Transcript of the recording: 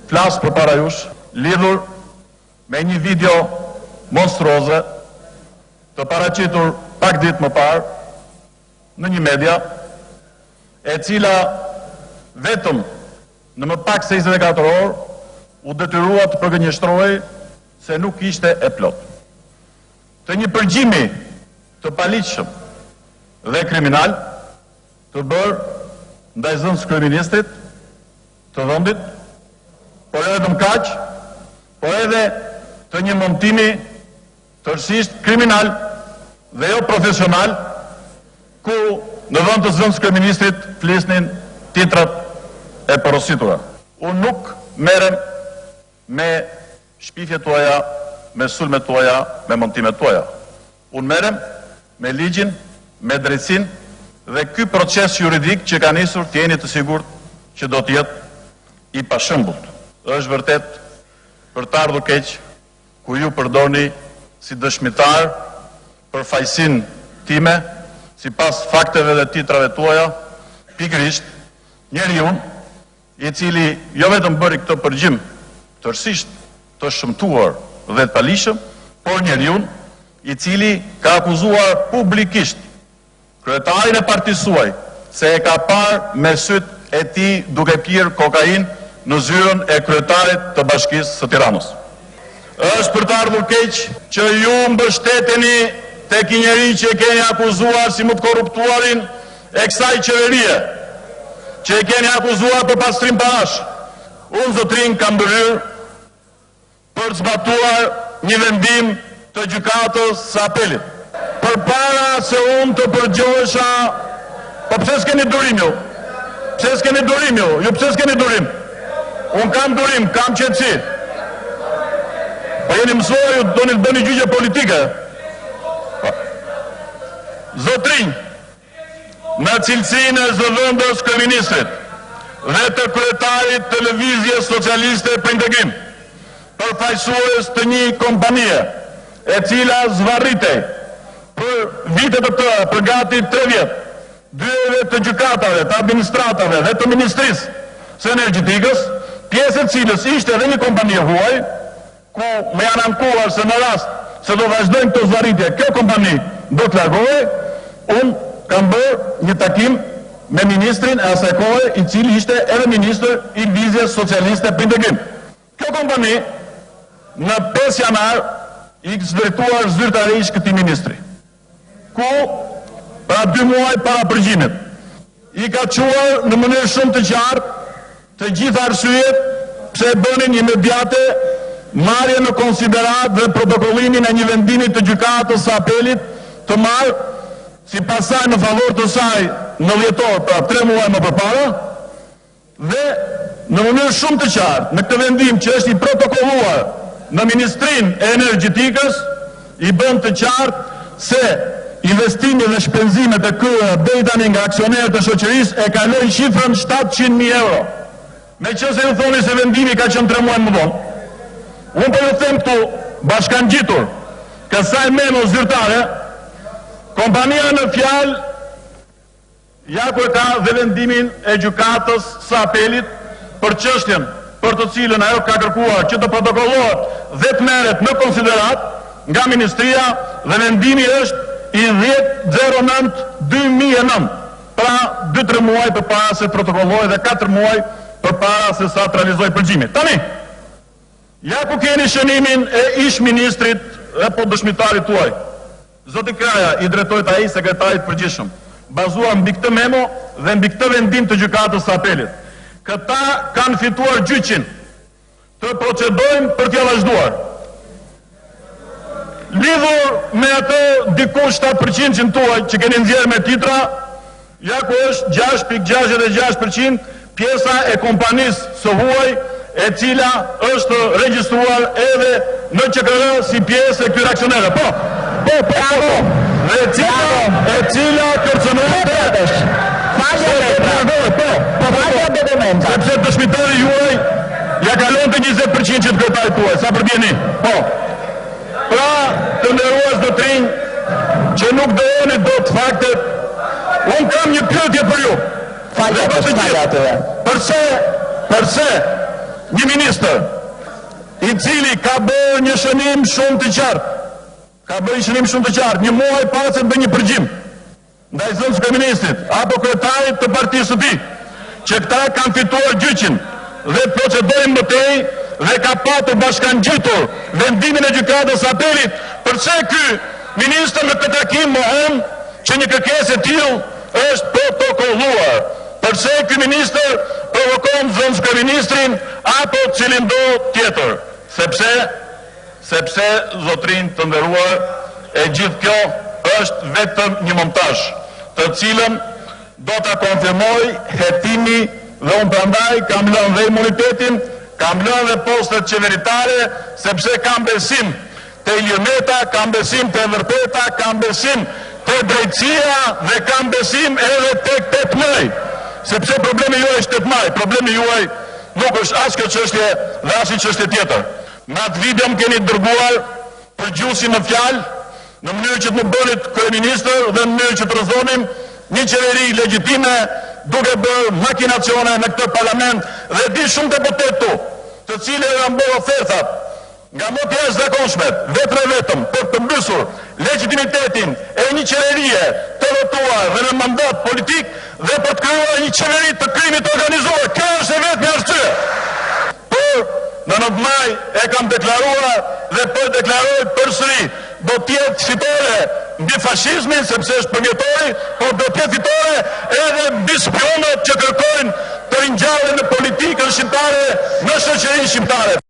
flas përpara jush lidhur me një video monstruoze të paraqitur pak ditë më parë në një media, e cila vetëm në më pak se 24 orë u detyrua të përgënjeshtrojë se nuk ishte e plot. Të një përgjimi të paligjshëm dhe kriminal të bërë ndaj zënës kryeministrit të vendit, por edhe të mkaq, por edhe të një montimi tërësisht kriminal dhe jo profesional, ku në vend të zënës kryeministrit flisnin titrat e porositura. Unë nuk merrem me shpifjet tuaja, me sulmet tuaja, me montimet tuaja. Unë merrem me ligjin, me drejtsin, dhe ky proces juridik që ka nisur të jeni të sigurt që do të jetë i pashëmbullt. Është vërtet për të ardhur keq ku ju përdorni si dëshmitar për fajsin time, si pas fakteve dhe titrave tuaja, pikërisht njeriu i cili jo vetëm bëri këtë përgjim tërësisht të shëmtuar dhe të paligjshëm, por njeriu i cili ka akuzuar publikisht kryetarin e partisë suaj se e ka parë me sytë e tij duke pirë kokainë në zyrën e kryetarit të Bashkisë së Tiranës. Është për të ardhur keq që ju mbështeteni tek një njeri që e keni akuzuar si më të korruptuarin e kësaj qeverie, që e keni akuzuar për pastrim parash. Unë zotrin kam bërë për të zbatuar një vendim të gjykatës së apelit. Përpara se unë të përgjohesha, po pse s'keni durim ju? Pse s'keni durim ju? Ju pse s'keni durim? Unë kam durim, kam qetësi. Po jeni mësuar, ju doni të bëni gjyqje politike. Zotrin, në cilësinë e zëvendës kryeministrit dhe të kryetarit televizjes socialiste për integrim, përfaqësues të një kompanie e cila zvarritej për vitet të tëra, për gati 3 vjet, dyeve të gjykatave, të administratave dhe të ministrisë së energjetikës, pjesë e cilës ishte edhe një kompanie huaj, ku me janë ankuar se në rast se do vazhdojmë të zvarritje, kjo kompani do të largohej. Unë kam bërë një takim me ministrin e asaj kohe, i cili ishte edhe ministër i Lëvizjes Socialiste për Integrim. Kjo kompani në 5 janar i drejtuar zyrtarisht këtij ministri, ku pra 2 muaj para përgjimit i ka quar në mënyrë shumë të qartë të gjitha arsyet pse bënin imediate marrje në konsiderat dhe protokollimin e një vendimi të gjykatës së apelit të marrë si pasaj në favor të saj në dhjetor, pra 3 muaj më përpara, dhe në mënyrë shumë të qartë në këtë vendim që është i protokolluar në Ministrinë e Energjetikës, i bën të qartë se investimet dhe shpenzimet e kryera deri tani nga aksionerët e shoqërisë e kalojnë shifrën 700.000 euro. Meqense ju thoni se vendimi ka qenë 3 muaj më vonë, unë po ju them këtu bashkangjitur kësaj memo zyrtare, kompania në fjalë ja ku ka dhe vendimin e gjykatës së apelit për çështjen për të cilën ajo ka kërkuar që të protokollohet dhe të merret në konsiderat nga ministria, dhe vendimi është i 10/09/2009, pra 2-3 muaj përpara se protokollohet dhe 4 muaj përpara se sa të realizoj përgjimi. Tani, ja ku keni shënimin e ish ministrit dhe po dëshmitarit tuaj. Zoti Kraja i drejtojt ai sekretarit përgjithshëm, bazuar mbi këtë memo dhe mbi këtë vendim të gjykatës së apelit. Këta kanë fituar gjyqin të procedojnë për t'ja vazhduar. Lidhur me atë dikush 7% tuaj që keni nxjerrë me titra, ja ku është 6.66% pjesa e kompanisë së huaj, e cila është regjistruar edhe në QKR si pjesë e këtyre aksionerëve. Po. Dhe e cila kërcënohet. Sepse dëshmitari juaj ja kalon të 20% që të kryetarit tuaj, sa përbjeni. Po. Pra, të nderuar zotrinj, që nuk dojeni do të faktet, unë kam një pyetje për ju. Përse një ministër i cili ka bërë një shënim shumë të qartë, një muaj pas e bë një përgjim ndaj zënës kryeministit apo kryetarit të partisë së tij, që këta kanë fituar gjyqin dhe procedojnë mëtej dhe ka patur bashkangjitur vendimin e gjykatës apelit. Përse ky ministër në këtë takim mohon që një kërkesë e tillë është protokolluar? Përse ky ministër provokon zënës kryeministrin apo cilindo tjetër? Sepse zotrin të nderuar, e gjithë kjo është vetëm një montazh, të cilën do ta konfirmoj hetimi dhe unë prandaj kam lënë dhe imunitetin, kam lënë dhe postet qeveritare, sepse kam besim te Ilirmeta, kam besim te vërteta, kam besim te drejtësia dhe kam besim edhe tek 8 maj. Sepse problemi juaj është 8 maj, problemi juaj nuk është as kjo çështje dhe as një çështje tjetër. Në atë video më keni dërguar për gjusin në fjalë, në mënyrë që të më bënit kryeministër dhe në mënyrë që të rrëzonim një qeveri legjitime duke bërë makinacione në këtë parlament dhe di shumë deputet të cilë e kanë bërë ofertat nga më të jashtëzakonshmet, vetëm për të mbysur legitimitetin e një qeverie të votuar dhe në mandat politik dhe për të krijuar një qeveri të krimit organizuar. Kjo është e vetmja arsye. Por në 9 maj e kam deklaruar dhe po deklaroj përsëri, do tjetë fitore mbi fashizmin, sepse është përmjetori, por do tjetë fitore edhe mbi spionët që kërkojnë të ringjallën në politikën shqiptare, në shoqërinë shqiptare.